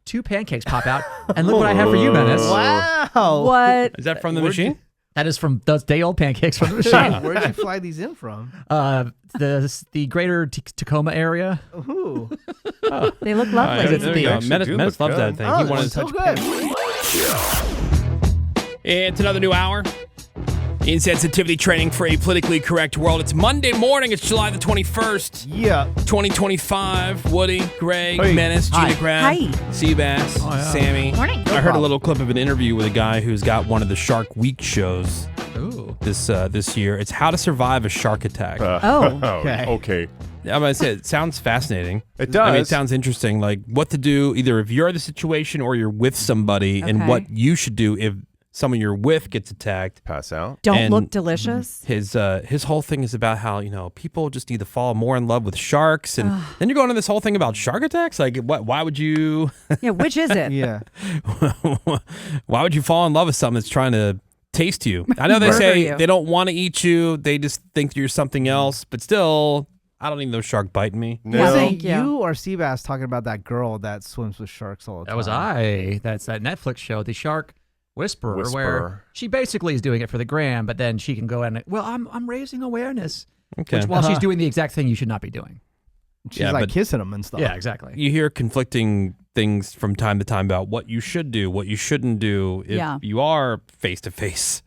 2 pancakes pop out, and look what I have for you, Menace. Wow. What? Is that from the machine? That is from those day-old pancakes from the machine. Where'd you fly these in from? The greater Tacoma area. Ooh. They look lovely. There we go. Menace loves that thing. Oh, He wanted to so touch good. It's another new hour. Insensitivity training for a politically correct world. It's Monday morning. It's July the 21st. Yeah. 2025. Woody, Greg, Hey. Menace, Gina Grad, Hi. Seabass, Sammy. Morning. I heard a little clip of an interview with a guy who's got one of the Shark Week shows Ooh. this year. It's how to survive a shark attack. Okay. I'm going to say it sounds fascinating. It does. I mean, it sounds interesting, like what to do either if you're in the situation or you're with somebody and what you should do if someone you're with gets attacked. Pass out. Don't And look delicious. His whole thing is about how, people just need to fall more in love with sharks. And then you're going to this whole thing about shark attacks? Like, why would you... Yeah, which is it? Yeah. Why would you fall in love with something that's trying to taste you? I know they Murder say you. they don't want to eat you. They just think you're something else. But still, I don't need no shark biting me. No. Yeah, So thank you. you or Seabass talking about that girl that swims with sharks all the time? That was I. That's that Netflix show, The Shark Whisperer, where she basically is doing it for the gram, but then she can go in. Well, I'm raising awareness. Okay. Which, while she's doing the exact thing you should not be doing. She's Yeah, like but- kissing him and stuff. Yeah, exactly. You hear conflicting things from time to time about what you should do, what you shouldn't do if you are face-to-face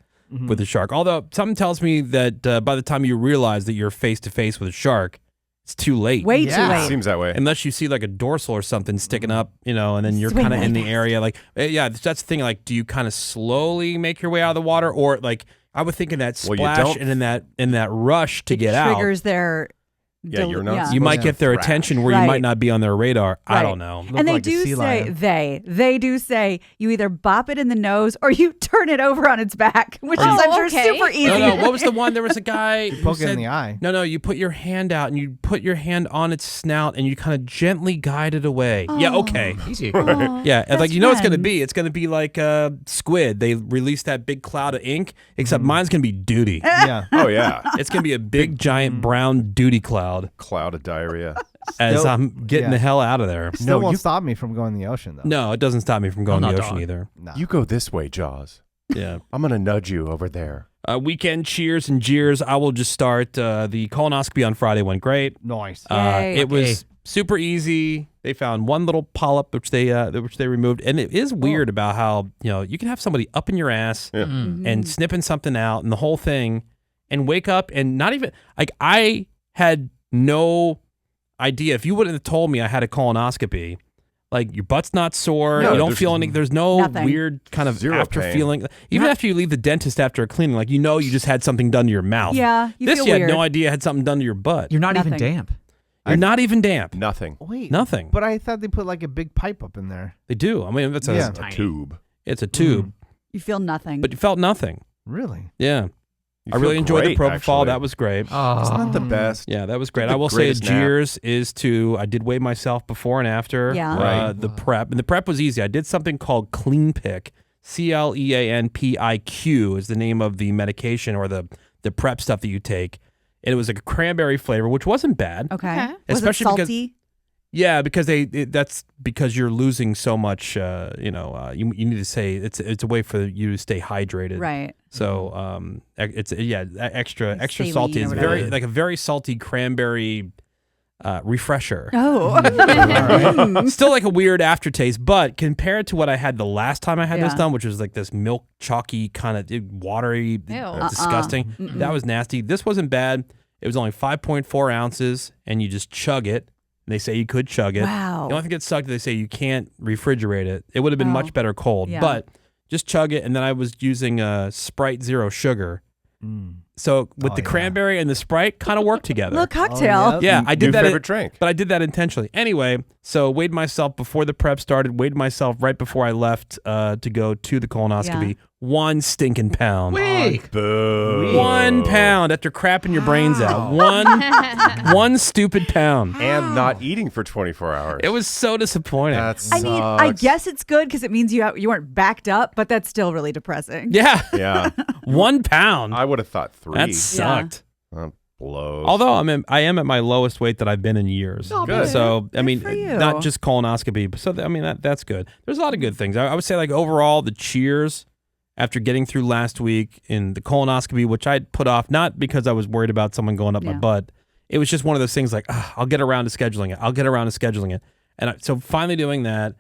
with a shark. Although something tells me that by the time you realize that you're face-to-face with a shark, it's too late. Way too late. Seems that way. Unless you see like a dorsal or something sticking up, and then you're Swing kind of in really the fast. area. Like, that's the thing. Like, do you kind of slowly make your way out of the water, or like I would think in that Well, you splash don't- and in that rush to get out, Triggers their... Yeah, you're not you might supposed get to their thrash. attention where you Right. might not be on their radar. I Right. don't know. And they like a do sea say, lion. they do say you either bop it in the nose or you turn it over on its back, which is I'm sure super easy. No, what was the one? There was a guy who Poke it in said, the eye. No, you put your hand out and you put your hand on its snout and you kind of gently guide it away. Yeah, okay. Easy. Yeah, and like Best you know what it's gonna friends. be. It's gonna be like squid. They release that big cloud of ink, except mine's gonna be duty. Yeah. Oh, yeah. It's gonna be a big giant brown duty cloud Cloud of diarrhea. as Still- I'm getting the hell out of there. Still won't you- stop me from going in the ocean, though. No, it doesn't stop me from going to not the ocean dog. either. Nah. You go this way, Jaws. Yeah. I'm going to nudge you over there. Weekend cheers and jeers. I will just start. The colonoscopy on Friday went great. Nice. Yay. It was super easy. They found one little polyp which they removed, and it is weird about how you can have somebody up in your ass and snipping something out and the whole thing, and wake up and not even like I had no idea. If you wouldn't have told me I had a colonoscopy, like your butt's not sore, No, you don't there's feel any. There's no nothing. weird kind of Zero after pain. feeling. Even after you leave the dentist after a cleaning, like you just had something done to your mouth. Yeah, you this feel you weird. had no idea had something done to your butt. You're not even Nothing. damp. You're not even damp. Nothing. Wait. Nothing. But I thought they put like a big pipe up in there. They do. I mean, that's Yeah. A tube. it's a tube, You feel nothing. but you felt nothing. Really? Yeah. You I really feel enjoyed the great, propofol. actually. That was great. Oh. Isn't that the best? Yeah, that was great. The I will say greatest nap. Jeers is I did weigh myself before and after Yeah. Right. the prep. And the prep was easy. I did something called Clean Pick. CLEANPIQ is the name of the medication or the prep stuff that you take. And it was like a cranberry flavor, which wasn't bad. okay. Was Especially it because- salty? Yeah, because that's because you're losing so much. You need to say it's a way for you to stay hydrated. Right. So it's extra Saline salty. or It's whatever. very like a very salty cranberry refresher. Oh. Still like a weird aftertaste, but compared to what I had the last time I had this Yeah. done, which was like this milk chalky kind of watery, disgusting. That was nasty. This wasn't bad. It was only 5.4 ounces, and you just chug it. They say you could chug it. Wow. The only thing that sucked, they say you can't refrigerate it. It would have been Oh. much better cold, Yeah. but just chug it. And then I was using Sprite Zero Sugar. So with the cranberry and the Sprite kind of work together. Little cocktail. Yeah, I did New that. favorite drink. But I did that intentionally. Anyway, so weighed myself before the prep started, weighed myself right before I left to go to the colonoscopy. Yeah. 1 stinking pound. Boo. 1 pound after crapping your brains out. One stupid pound. And not eating for 24 hours. It was so disappointing. That sucks. I mean, I guess it's good because it means you weren't backed up, but that's still really depressing. Yeah. Yeah. 1 pound. I would have thought 3. That sucked. blows. Although I am at my lowest weight that I've been in years. Oh, Good. So I mean, for you. not just colonoscopy, but so I mean that's good. There's a lot of good things. I would say like overall the cheers after getting through last week in the colonoscopy, which I'd put off not because I was worried about someone going up my butt. It was just one of those things like I'll get around to scheduling it. And so finally doing that.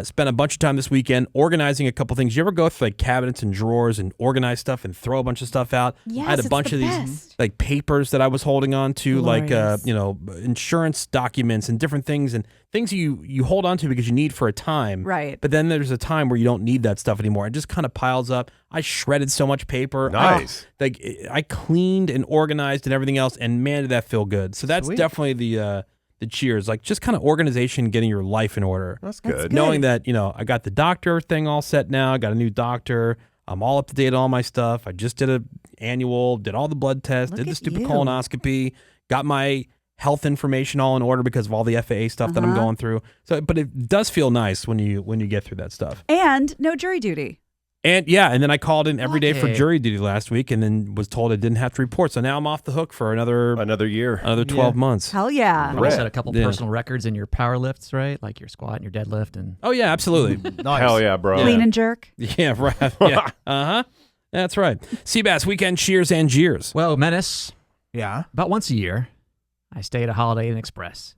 Spent a bunch of time this weekend organizing a couple things. You ever go through like cabinets and drawers and organize stuff and throw a bunch of stuff out? Yes, I had a it's bunch the of these best. like papers that I was holding on to, Glorious. like insurance documents and different things and things you hold on to because you need for a time. Right. But then there's a time where you don't need that stuff anymore. It just kind of piles up. I shredded so much paper. Nice. I cleaned and organized and everything else, and man, did that feel good. So that's Sweet. definitely the cheers, like just kind of organization, getting your life in order. That's good. Knowing that, I got the doctor thing all set now. I got a new doctor. I'm all up to date on all my stuff. I just did an annual, did all the blood tests, Look did the at stupid you. colonoscopy, got my health information all in order because of all the FAA stuff that I'm going through. So, but it does feel nice when you get through that stuff. And no jury duty. And and then I called in every day for Okay. jury duty last week, and then was told I didn't have to report. So now I'm off the hook for another Year. 12 months. Hell yeah. You set a couple Yeah. personal records in your power lifts, right? Like your squat and your deadlift, and Oh yeah, absolutely. Nice. Hell yeah, bro. Clean and jerk. Yeah, right. Yeah. That's right. Seabass weekend cheers and jeers. well, Menace. Yeah. About once a year, I stay at a Holiday Inn Express,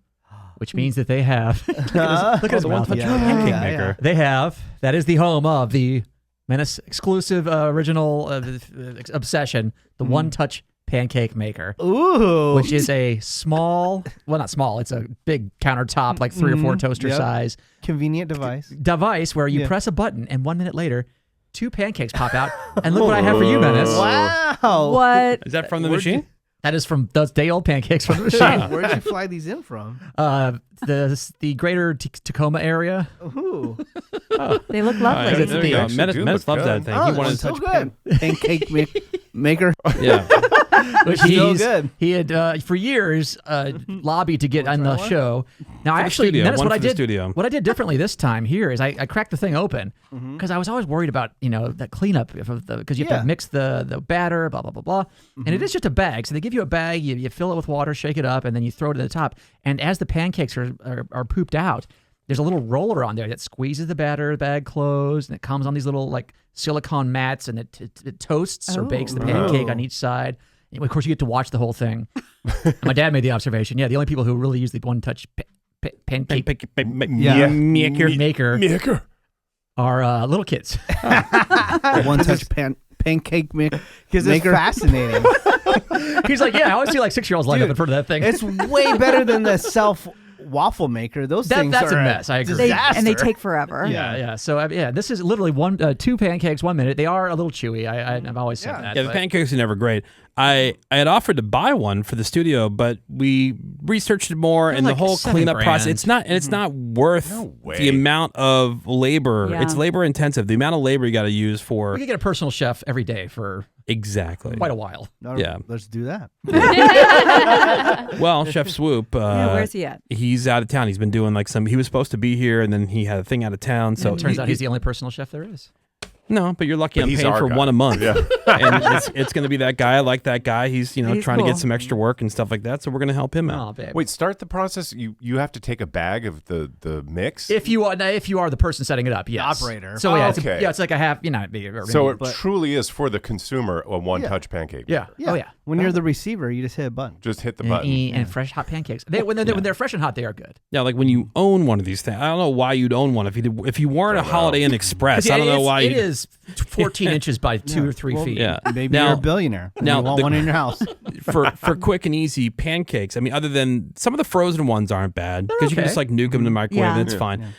which means that they have. look at his mouth. Pancake maker. They have. That is the home of the Menace exclusive original obsession, the One Touch Pancake Maker, Ooh. which is a small, well, not small, it's a big countertop, like 3 or 4 toaster Yep. size convenient device where you Yeah. press a button, and 1 minute later, 2 pancakes pop out. And look what I have for you, Menace. Wow. What? Is that from the Where'd you- machine? That is from those day old pancakes from the machine. Where'd you fly these in from? The greater Tacoma area. Ooh. They look lovely. it's there the- you go. actually Menace do Menace look loves that good. thing. Oh, He it's wanted so to good. Pancake maker. Yeah. Which So he's- good. He had for years lobbied to get on the show. Now, For the actually, studio, Menace, one what I for the did, studio. what I did differently this time here is I cracked the thing open because I was always worried about that cleanup because you have Yeah. to mix the batter, blah blah blah blah, and it is just a bag. So they give you a bag, you fill it with water, shake it up, and then you throw it at the top. And as the pancakes are pooped out, there's a little roller on there that squeezes the batter bag closed, and it comes on these little like silicone mats, and it toasts or bakes the pancake on each side. And of course, you get to watch the whole thing. And my dad made the observation. Yeah, the only people who really use the One Touch pancake Yeah. Maker. maker are little kids. One touch pancake maker. Because it's fascinating. He's like, yeah, I always see like 6-year-olds lined up in front of that thing. It's way better than the self waffle maker. Those things that's are a mess. I agree. disaster. And they take forever. Yeah. So this is literally 2 pancakes 1 minute. They are a little chewy. I've always said that. Yeah, the but- pancakes are never great. I had offered to buy one for the studio, but we researched it more, and like the whole $7 cleanup process. grand. It's not worth way. the amount of labor. Yeah. It's labor intensive. The amount of labor you got to use for We could get a personal chef every day for exactly. quite a while. Yeah. Let's do that. Well, Chef Swoop. Yeah, where's he at? He's out of town. He's been doing like he was supposed to be here, and then he had a thing out of town. So It turns out he's the only personal chef there is. no, but you're lucky But I'm he's paying our for guy. one a month. Yeah. And it's going to be that guy. I like that guy. He's He's trying to cool. get some extra work and stuff like that. So we're going to help him out. Oh, babe. Wait, start the process. You have to take a bag of the mix. If you are the person setting it up, yes. operator. So yeah, Okay. it's like a half. so it truly is for the consumer a one-touch pancake. yeah. Yeah. Oh yeah. When you're the receiver, you just hit a button. Just hit the And, button. and fresh hot pancakes. When they're fresh and hot, they are good. Yeah, like when you own one of these things. I don't know why you'd own one if you weren't a Holiday Inn Express. I don't know why. It you'd- is 14 inches by 2 or 3 feet. Yeah. Maybe Now- you're a billionaire. And now you want the- one in your house. for quick and easy pancakes. I mean, other than some of the frozen ones aren't bad because you can okay. just like nuke them in the microwave Yeah. and it's fine.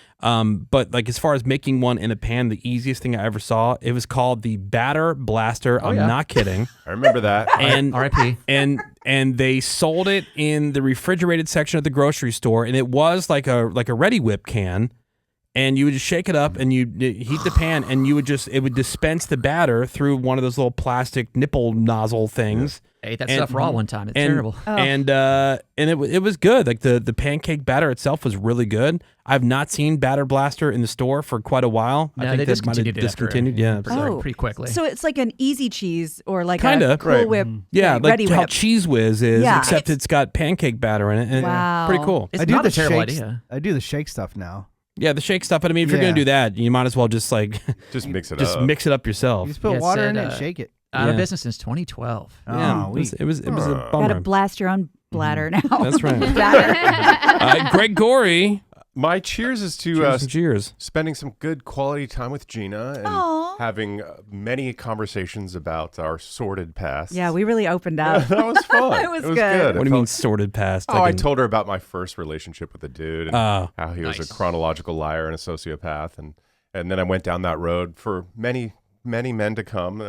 But like as far as making one in a pan, the easiest thing I ever saw, it was called the Batter Blaster. I'm yeah. not kidding. I remember that. And R.I.P. and they sold it in the refrigerated section of the grocery store, and it was like a Ready Whip can. and you would just shake it up, and you heat the pan, and it would dispense the batter through one of those little plastic nipple nozzle things. I ate that stuff raw one time. It's terrible. And it was good. Like the pancake batter itself was really good. I've not seen Batter Blaster in the store for quite a while. No, I think they discontinued it discontinued. pretty quickly. So it's like an easy cheese or like Kinda, a Cool right. Whip. Yeah, like Ready how Whip. Cheese Whiz is, Yeah. except it's got pancake batter in it. And Wow. Pretty cool. It's I do not the a terrible shakes- idea. I do the shake stuff now. Yeah, the shake stuff. But I mean, if you're Yeah. gonna do that, you might as well just like Just mix it just up. mix it up yourself. You just put Yeah, it water in said, it and shake it. Out of Yeah. business since 2012. Yeah, Oh, it was a Gotta bummer. blast your own bladder now. That's right. Batter. Greg Gorey, My cheers is to cheers and cheers. spending some good quality time with Gina and Aw. having many conversations about our sordid past. Yeah, we really opened up. that was fun. It was good. good. What do you mean sorted past? Oh, I told her about my first relationship with a dude and Oh. how he was Nice. a chronological liar and a sociopath, and then I went down that road for many men to come,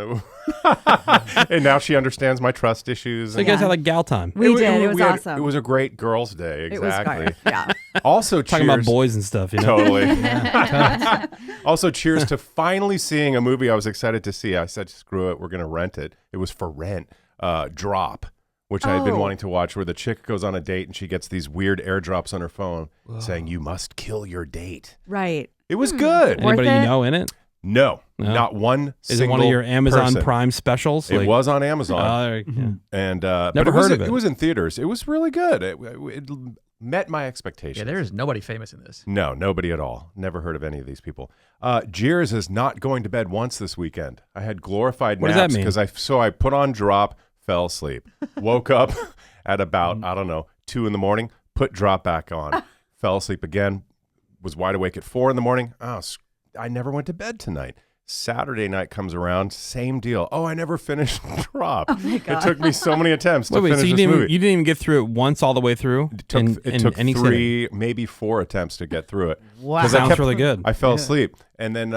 and now she understands my trust issues. So you and- guys had like gal time. We did. It was we had- awesome. It was a great girls' day. It was Exactly. great. Yeah. Also, Talking cheers. about boys and stuff, you know. Totally. Also, cheers to finally seeing a movie I was excited to see. I said, screw it, we're going to rent it. It was for rent. Drop, which I had been Oh. wanting to watch, where the chick goes on a date and she gets these weird airdrops on her phone saying, you must kill your date. Right. It was good. Worth Anybody it? you know in it? No, No? not one Is single it one of your Amazon person. Prime specials? It was on Amazon. Yeah. And Never but it was, heard of it. It was in theaters. It was really good. It met my expectations. Yeah, there is nobody famous in this. No, nobody at all. Never heard of any of these people. Jeers is not going to bed once this weekend. I had glorified What does that naps mean? because I put on Drop, fell asleep, woke up at about 2 a.m, put Drop back on, fell asleep again, was wide awake at 4 a.m. I never went to bed tonight. Saturday night comes around, same deal. Oh, I never finished Drop. Oh my God. It took me so many attempts to Wait, finish so you this movie. didn't even get through it once all the way through? It took any 3, maybe 4 attempts to get through it. Wow. 'Cause Sounds really good. I fell asleep and then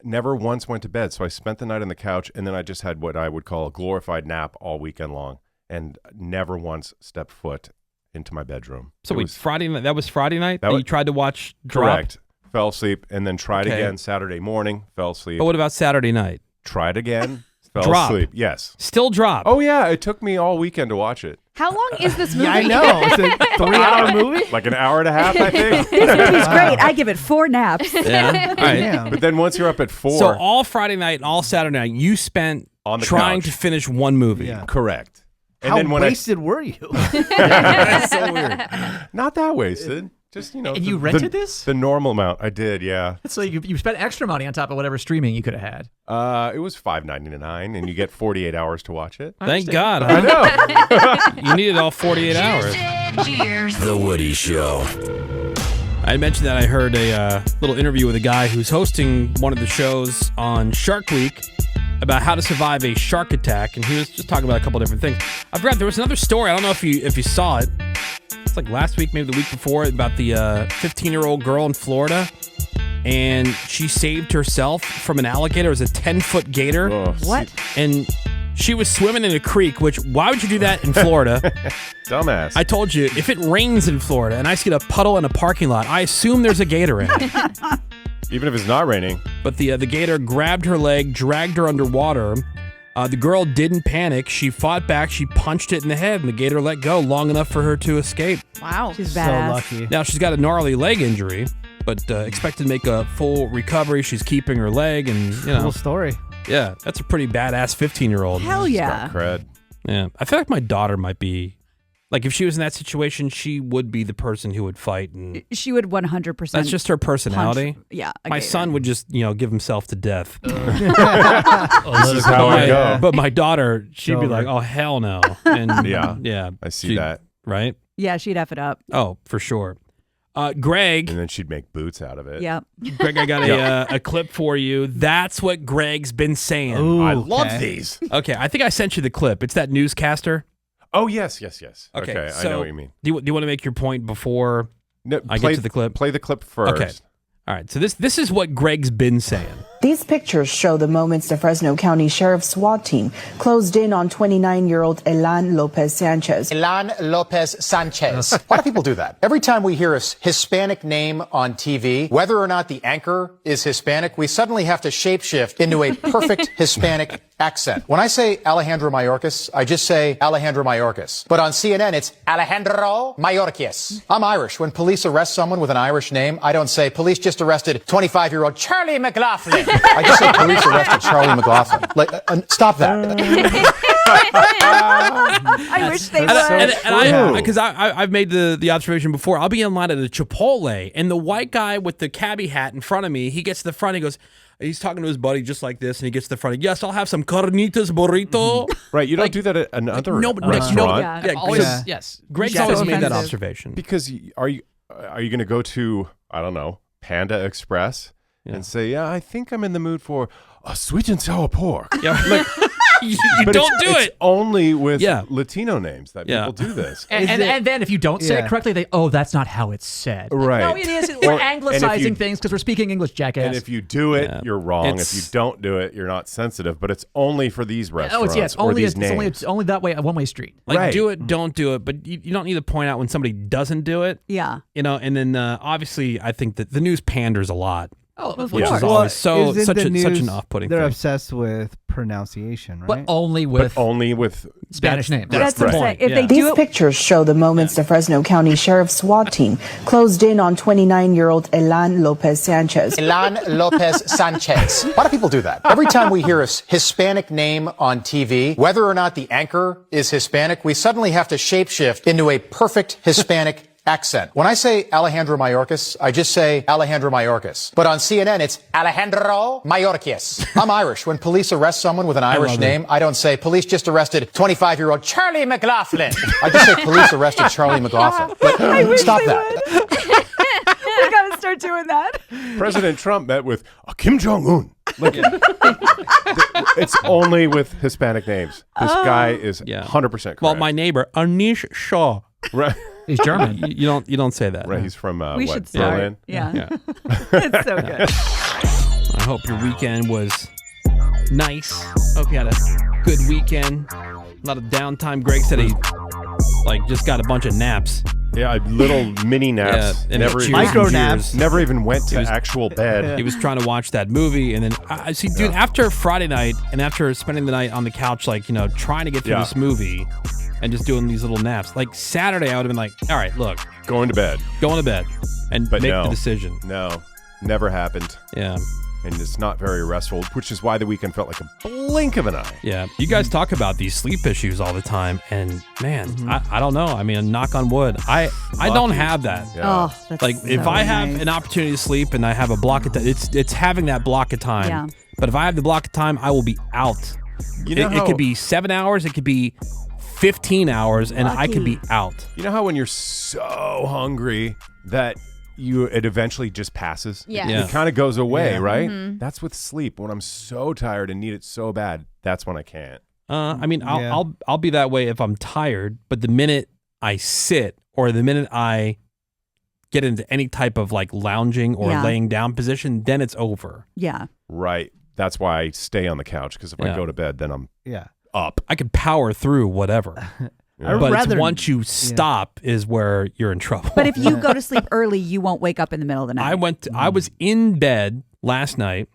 never once went to bed. So I spent the night on the couch, and then I just had what I would call a glorified nap all weekend long, and never once stepped foot into my bedroom. So It wait, was Friday night? That was Friday night that was- you tried to watch Drop? correct. Fell asleep and then tried Okay. again Saturday morning. Fell asleep. But what about Saturday night? Tried again. Fell Drop. asleep. Yes. Still Drop? Oh yeah, it took me all weekend to watch it. How long is this movie? Yeah, I know. It's a 3-hour movie. Like an hour and a half, I think. This movie's great. I give it 4 naps. Yeah. All right. Damn. But then once you're up at 4, So all Friday night and all Saturday night, you spent On the trying couch. to finish one movie. Yeah. correct. And How then when wasted were you? That's so weird. not that wasted. Just, And you rented this? The normal amount. I did, yeah. So you spent extra money on top of whatever streaming you could have had. It was $5.99, and you get 48 hours to watch it. Thank God. I know. You needed all 48 hours. The Woody Show. I mentioned that I heard a little interview with a guy who's hosting one of the shows on Shark Week about how to survive a shark attack, and he was just talking about a couple different things. I forgot there was another story. I don't know if you saw it. It's like last week, maybe the week before, about the 15-year-old girl in Florida, and she saved herself from an alligator. It was a 10-foot gator, Oh, What? and she was swimming in a creek. Which why would you do that in Florida? dumbass. I told you, if it rains in Florida and I see a puddle in a parking lot, I assume there's a gator in it. Even if it's not raining. But the gator grabbed her leg, dragged her underwater. The girl didn't panic. She fought back. She punched it in the head, and the gator let go long enough for her to escape. Wow. She's So badass. lucky. Now, she's got a gnarly leg injury, but expected to make a full recovery. She's keeping her leg, and, you know, Cool story. yeah, that's a pretty badass 15-year-old. Hell yeah. Cred. Yeah. I feel like my daughter might be, like, if she was in that situation, she would be the person who would fight, and She would 100%. that's just her personality. punch- Yeah. a My gator. son would just, give himself to death. This is how I go. But my daughter, she'd be Over. like, "Oh hell no!" And Yeah. I see that. right? Yeah, she'd F it up. Oh, for sure. Greg, And then she'd make boots out of it. Yep. Greg, I got a clip for you. That's what Greg's been saying. Ooh, I love okay. these. Okay, I think I sent you the clip. It's that newscaster. Oh, yes. Okay, I so know what you mean. Do you want to make your point before No, I get to the clip? Play the clip first. Okay. All right, so this is what Greg's been saying. These pictures show the moments the Fresno County Sheriff's SWAT team closed in on 29-year-old Elan Lopez Sanchez. Elan Lopez Sanchez. Why do people do that? Every time we hear a Hispanic name on TV, whether or not the anchor is Hispanic, we suddenly have to shapeshift into a perfect Hispanic accent. When I say Alejandro Mayorkas, I just say Alejandro Mayorkas. But on CNN, it's Alejandro Mayorkas. I'm Irish. When police arrest someone with an Irish name, I don't say police just arrested 25-year-old Charlie McLaughlin. I just say police arrested Charlie McLaughlin. Stop that. I wish they would. Because I've made the observation before. I'll be in line at a Chipotle, and the white guy with the cabbie hat in front of me, he gets to the front, he goes, he's talking to his buddy just like this, and he gets to the front. Yes, I'll have some carnitas burrito. Right, you don't do that at another restaurant. Yes. Greg's always made that observation. Because are you going to go to, I don't know, Panda Express and say, yeah, I think I'm in the mood for a sweet and sour pork. Yeah. You don't do it. It's only with Latino names that people do this. And then if you don't say it correctly, that's not how it's said. Right. No, it is. We're anglicizing things because we're speaking English, jackass. And if you do it, you're wrong. If you don't do it, you're not sensitive. But it's only for these restaurants it's or these names. It's only that way, a one-way street. Do it, don't do it. But you don't need to point out when somebody doesn't do it. Yeah. And then obviously I think that the news panders a lot. Which is always such an off-putting thing. They're obsessed with pronunciation, right? But only with Spanish names. That's the point. If they These pictures show the moments the Fresno County Sheriff's SWAT team closed in on 29-year-old Elan Lopez Sanchez. Elan Lopez Sanchez. Why do people do that? Every time we hear a Hispanic name on TV, whether or not the anchor is Hispanic, we suddenly have to shapeshift into a perfect Hispanic accent. When I say Alejandro Mayorkas, I just say Alejandro Mayorkas. But on CNN, it's Alejandro Mayorkas. I'm Irish. When police arrest someone with an Irish name, I don't say police just arrested 25-year-old Charlie McLaughlin. I just say police arrested Charlie McLaughlin. Stop that. We gotta start doing that. President Trump met with Kim Jong-un. It's only with Hispanic names. This guy is 100% correct. Well, my neighbor, Anish Shah. Right. He's German. You don't say that. Right. He's from we should start. Berlin? Yeah. It's so good. I hope your weekend was nice. Hope you had a good weekend. A lot of downtime. Greg said he just got a bunch of naps. Yeah, little mini naps. Yeah, micro naps. Never even went to actual bed. He was trying to watch that movie, and then I see, dude. After Friday night, and after spending the night on the couch, trying to get through this movie, and just doing these little naps. Like Saturday, I would have been like, all right, look, going to bed, and make the decision. No, never happened. Yeah. And it's not very restful, which is why the weekend felt like a blink of an eye. Yeah. You guys talk about these sleep issues all the time. And man, I don't know. I mean, knock on wood. I don't have that. Yeah. Oh, that's if I have an opportunity to sleep and I have a block of time, it's having that block of time. Yeah. But if I have the block of time, I will be out. It could be 7 hours. It could be 15 hours, and I could be out. You know how when you're so hungry that it eventually just passes? Yeah. It kind of goes away, right? Mm-hmm. That's with sleep. When I'm so tired and need it so bad, that's when I can't. I mean, I'll be that way if I'm tired, but the minute I sit or the minute I get into any type of lounging or laying down position, then it's over. Yeah. Right. That's why I stay on the couch, because if I go to bed, then I'm up. I could power through whatever. But it's once you stop is where you're in trouble. But if you go to sleep early, you won't wake up in the middle of the night. I was in bed last night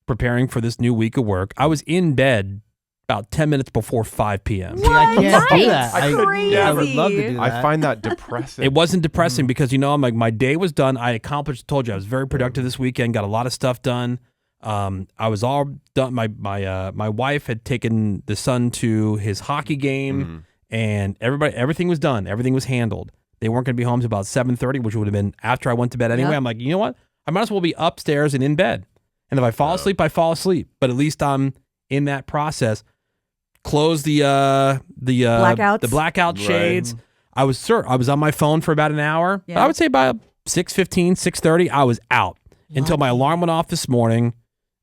preparing for this new week of work. I was in bed about 10 minutes before 5 p.m. What? I can't do that. I would love to do that. I find that depressing. It wasn't depressing because, I'm like, my day was done. I accomplished, told you I was very productive this weekend, got a lot of stuff done. I was all done. My wife had taken the son to his hockey game, and everything was done. Everything was handled. They weren't going to be home until about 7:30, which would have been after I went to bed anyway. Yep. I'm like, you know what? I might as well be upstairs and in bed. And if I fall asleep, I fall asleep. But at least I'm in that process. Close the blackout shades. I was on my phone for about an hour. Yeah. I would say by 6:15, 6:30, I was out until my alarm went off this morning.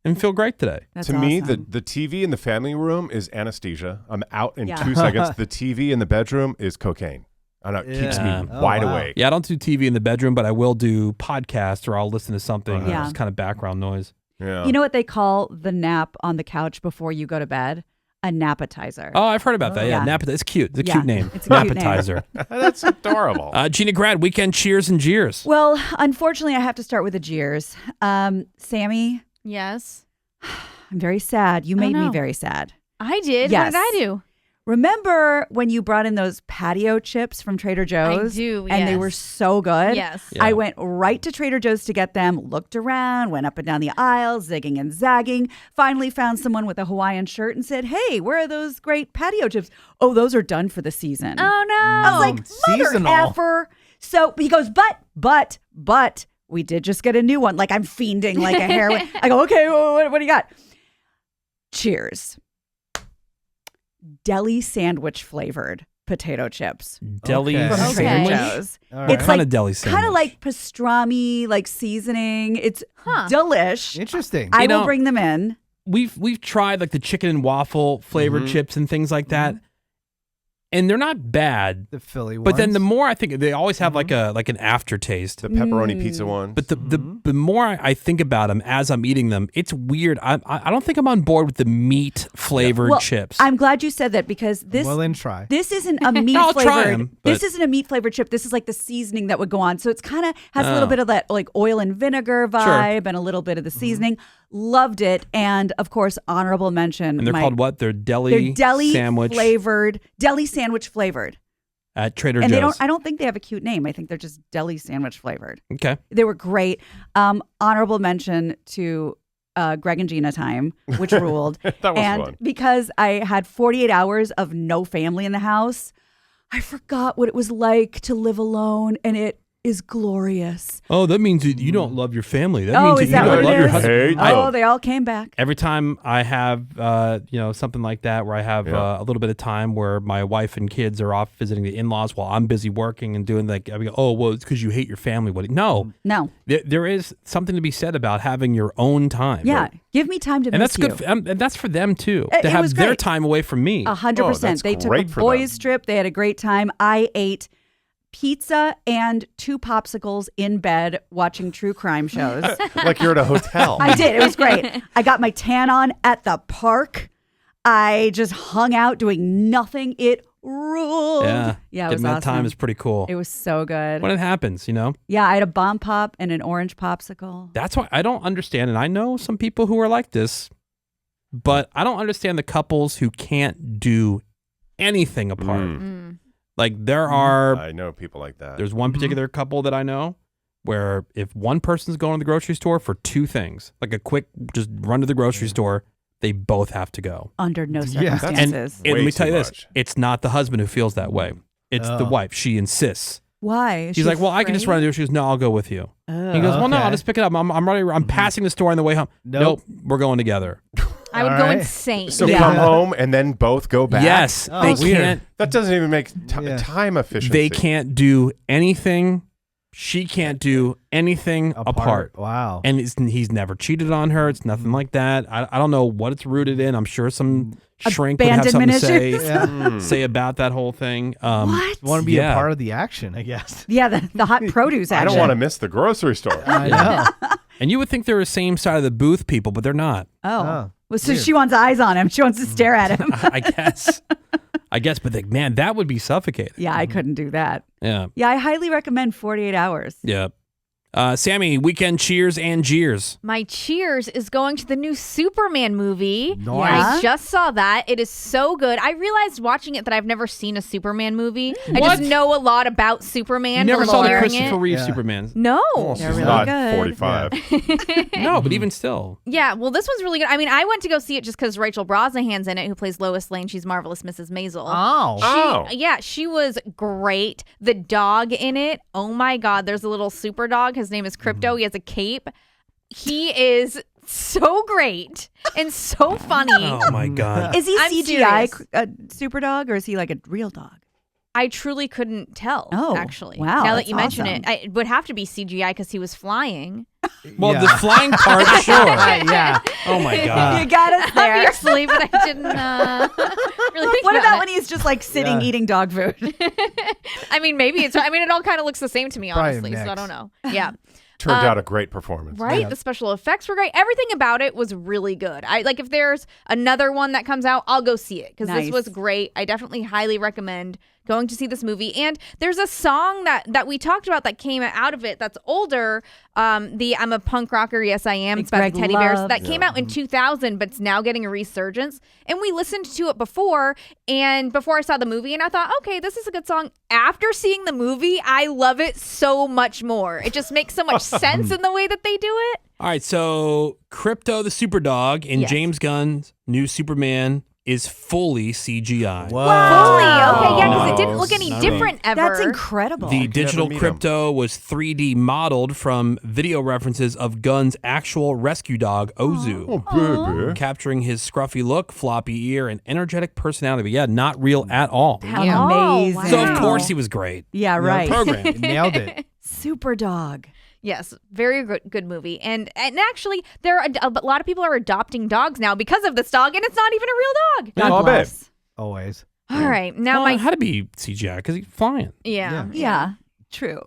And feel great today. That's awesome. Me, the TV in the family room is anesthesia. I'm out in 2 seconds. The TV in the bedroom is cocaine. I know, it keeps me wide awake. Yeah, I don't do TV in the bedroom, but I will do podcasts or I'll listen to something. Just kind of background noise. Yeah. You know what they call the nap on the couch before you go to bed? A napetizer. Oh, I've heard about that. Yeah, Yeah. It's cute. It's a Yeah, cute name. it's a cute name. Appetizer. That's adorable. Gina Grad, weekend cheers and jeers. Well, unfortunately, I have to start with the jeers. Sammy, Yes. I'm very sad. You made me no. very sad. I did. Yes. What did I do? Remember when you brought in those patio chips from Trader Joe's? I do, And they yes. were so good. Yes. Yeah. I went right to Trader Joe's to get them, looked around, went up and down the aisle, zigging and zagging, finally found someone with a Hawaiian shirt and said, hey, where are those great patio chips? Oh, those are done for the season. Oh, no. I was like, mother seasonal. effer. So he goes, but, we did just get a new one. Like I'm fiending like a heroin. I go, okay, what do you got? Cheers. Deli sandwich flavored potato chips Deli Okay. from Okay. Trader sandwich? Joe's. All What right. It's kind like of deli sandwich? kind of like pastrami, like seasoning. It's delish. Interesting. I You will know- bring them in. We've tried like the chicken and waffle flavored chips and things like that, and they're not bad. The Philly ones. But then the more I think, they always have like an aftertaste. The pepperoni pizza one. But the more I think about them as I'm eating them, it's weird. I don't think I'm on board with the meat flavored Well, chips. I'm glad you said that because this Well, then try. This isn't a meat I'll try flavored. 'em, This but- isn't a meat flavored chip. This is like the seasoning that would go on. So it's kind of has a little bit of that like oil and vinegar vibe and a little bit of the seasoning. Loved it, and of course, honorable mention. and they're called what? They're They're deli sandwich flavored, deli sandwich flavored. at Trader And Joe's. they don't. I don't think they have a cute name. I think they're just deli sandwich flavored. Okay. They were great. Honorable mention to Greg and Gina time, which ruled. That was and fun. because I had 48 hours of no family in the house, I forgot what it was like to live alone, and it is glorious. Oh, that means you don't love your family. That Oh, means is you that don't what it love your is? husband. Hey, Oh, they all came back. Every time I have, something like that where I have Yeah. a little bit of time where my wife and kids are off visiting the in-laws while I'm busy working and doing like, I go, oh, well, it's because you hate your family. What? No, No. there is something to be said about having your own time. Yeah. Give me time to And miss that's you. good. And that's for them too, It to have was their great. time away from me. 100%. that's They took great a for boys' them. trip. They had a great time. I ate pizza and 2 popsicles in bed watching true crime shows. Like you're at a hotel. I did. It was great. I got my tan on at the park. I just hung out doing nothing. It ruled. Yeah, Yeah, it getting was that awesome. time is pretty cool. It was so good. When it happens, Yeah, I had a bomb pop and an orange popsicle. That's why I don't understand, and I know some people who are like this, but I don't understand the couples who can't do anything apart. Like there are, I know people like that. there's one particular couple that I know where if one person's going to the grocery store for 2 things, like a quick just run to the grocery store, they both have to go. Under no Yeah. And, circumstances. and let Way me tell you too this, much. it's not the husband who feels that way. It's the Oh. wife. She insists. Why? Is She's she like, well, I can just run to do it. She goes, no, I'll go with you. He goes, well, no, I'll okay. just pick it up. I'm ready. I'm passing the store on the way home. Nope. We're going together. I would All go right. insane. So Yeah. come home and then both go back. Yes, Oh, they weird. can't. That doesn't even make Yeah. time efficiency. They can't do anything. She can't do anything apart. Wow. And he's never cheated on her. It's nothing like that. I don't know what it's rooted in. I'm sure some shrink would have something Abandonment to say, issues. Yeah. say about that whole thing. What? Want to be Yeah. a part of the action, I guess. Yeah, the hot produce I action. don't want to miss the grocery store. I know. And you would think they're the same side of the booth people, but they're not. Oh. Oh, Well, so weird. she wants eyes on him. She wants to stare at him. I guess. But man, that would be suffocating. Yeah, I couldn't do that. Yeah. Yeah, I highly recommend 48 hours. Yeah. Sammy, weekend cheers and jeers. My cheers is going to the new Superman movie. Nice. I just saw that. It is so good. I realized watching it that I've never seen a Superman movie. I What? just know a lot about Superman. You never from saw the hearing Christopher it. Reeve Yeah. Superman. No. She's really not good. 45. No, but even still. Yeah, well, this one's really good. I mean, I went to go see it just because Rachel Brosnahan's in it, who plays Lois Lane. She's Marvelous Mrs. Maisel. Oh. Oh. Yeah, she was great. The dog in it, oh my God, there's a little super dog. His name is Crypto. He has a cape. He is so great and so funny. Oh my God. Is he I'm CGI serious. super dog or is he like a real dog? I truly couldn't tell, Oh, actually. wow, Now that that's you mention it, awesome. it would have to be CGI because he was flying. Well, Yeah. the flying part, sure. Yeah. Oh my God. You got us there. Obviously, but I didn't really think What about it. when he's just like sitting Yeah. eating dog food? I mean, maybe it's. I mean, it all kind of looks the same to me, Probably a honestly. So I mix. don't know. Yeah. Turned out a great performance. Right? Yeah. The special effects were great. Everything about it was really good. If there's another one that comes out, I'll go see it because Nice. this was great. I definitely highly recommend going to see this movie. And there's a song that we talked about that came out of it that's older. I'm a punk rocker, yes I am. It's about the teddy bears. That came out in 2000, but it's now getting a resurgence. And we listened to it before I saw the movie, and I thought, okay, this is a good song. After seeing the movie, I love it so much more. It just makes so much sense in the way that they do it. All right, so Crypto the Superdog in Yes. James Gunn's new Superman is fully CGI. Fully. Okay, yeah, because it didn't look any No. different ever. That's incredible. The digital meet him. Crypto was 3D modeled from video references of Gunn's actual rescue dog, Ozu, Baby. capturing his scruffy look, floppy ear, and energetic personality. But yeah, not real at all. Damn. Amazing. So of course he was great. Yeah, right. Program. Nailed it. Super dog. Yes, very good movie. And actually, there are a lot of people are adopting dogs now because of this dog, and it's not even a real dog. God Oh, bless. Always. All right, now Well, it had to be CGI because he's flying. Yeah. True.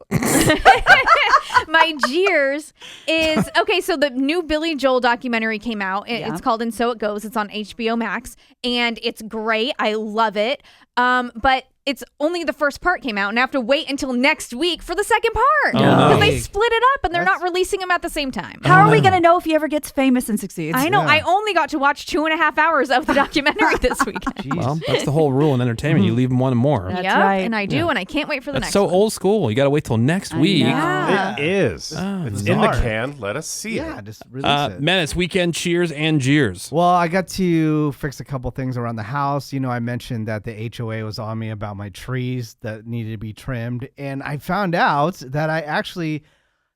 my Jeers is okay. So the new Billy Joel documentary came out. It's called "And So It Goes." It's on HBO Max, and it's great. I love it. But it's only the first part came out, and I have to wait until next week for the second part because they split it up and they're not releasing them at the same time. How are we going to know if he ever gets famous and succeeds? I know. Yeah. I only got to watch 2.5 hours of the documentary this weekend. Well, that's the whole rule in entertainment. You leave them wanting more. That's Yep, right. and I do, and I can't wait for the That's next so one. old school. You got to wait till next week. Yeah. It is. It's in the can. Let us see Yeah, it. just release it. Menace, weekend cheers and jeers. Well, I got to fix a couple things around the house. I mentioned that the HOA was on me about my trees that needed to be trimmed, and I found out that I actually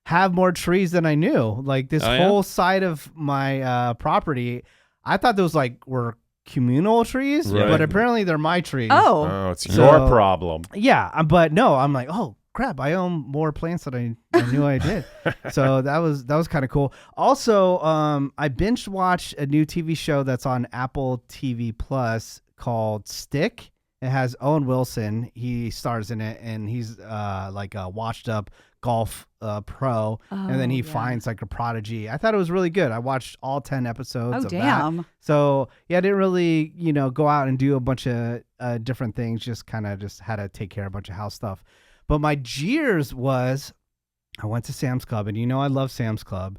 have more trees than I knew. Like this whole side of my property, I thought those were communal trees, Right. but apparently they're my trees. Oh, it's So- your problem. Yeah, but no, I'm like, oh crap, I own more plants than I knew I did. So that was kind of cool. Also, I binge watched a new TV show that's on Apple TV Plus called Stick. It has Owen Wilson. He stars in it, and he's like a washed up golf pro, and then he finds like a prodigy. I thought it was really good. I watched all 10 episodes. Oh, of damn. that. So yeah, I didn't really go out and do a bunch of different things. Just kind of just had to take care of a bunch of house stuff. But my jeers was, I went to Sam's Club, and I love Sam's Club,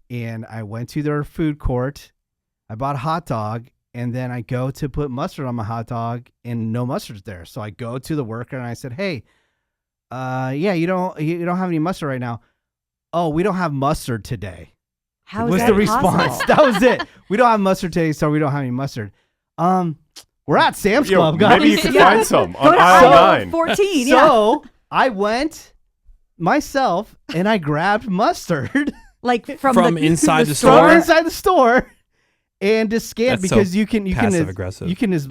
and I went to their food court. I bought a hot dog. And then I go to put mustard on my hot dog, and no mustard's there. So I go to the worker and I said, "Hey, you don't have any mustard right now." "Oh, we don't have mustard today." How was is the that response? possible? That was it. "We don't have mustard today, so we don't have any mustard." We're at Sam's Yo, Club, guys. maybe you can Yeah. find some Go on to aisle aisle 9. 14. So I went myself and I grabbed mustard Like From inside the from store? inside the store. And just scan That's because so you can passive-aggressive. you can just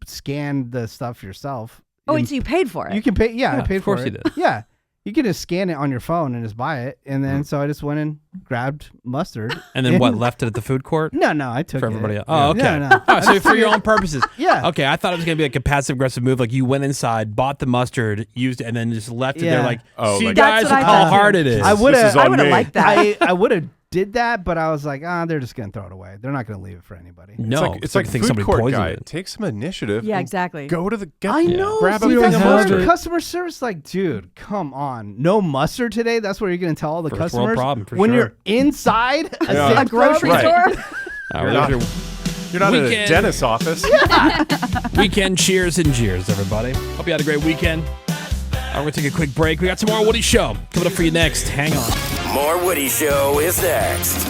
scan the stuff yourself. Oh, And and so you paid for it. you can pay. Yeah, I Yeah, paid of course for you it. did. Yeah, you can just scan it on your phone and just buy it. And then so I just went and grabbed mustard. And then what, left it at the food court? No, I took For it. everybody else. Oh, okay. No, no. Oh, so for your own purposes. Yeah. Okay, I thought it was going to be like a passive aggressive move. Like you went inside, bought the mustard, used it, and then just left it there Yeah. like, Oh, see like- guys That's what I how thought. hard it is. I would This have. is on I would have me. liked that. I would have did that, but I was like, they're just gonna throw it away. They're not gonna leave it for anybody. No, It's like think food somebody court poisoned guy. it. Take some initiative. Yeah, and exactly. Go to the I know. Grab See, a that's thing of where mustard. customer service, like, dude, come on, no mustard today. That's what you're gonna tell all the First world customers problem, for when sure. you're inside a Yeah. Sam's A grocery Club? Right. store. All You're right, not, you're not in a Weekend. dentist's office. Weekend cheers and jeers, everybody. Hope you had a great weekend. We're going to take a quick break. We got some more Woody Show coming up for you next. Hang on. More Woody Show is next.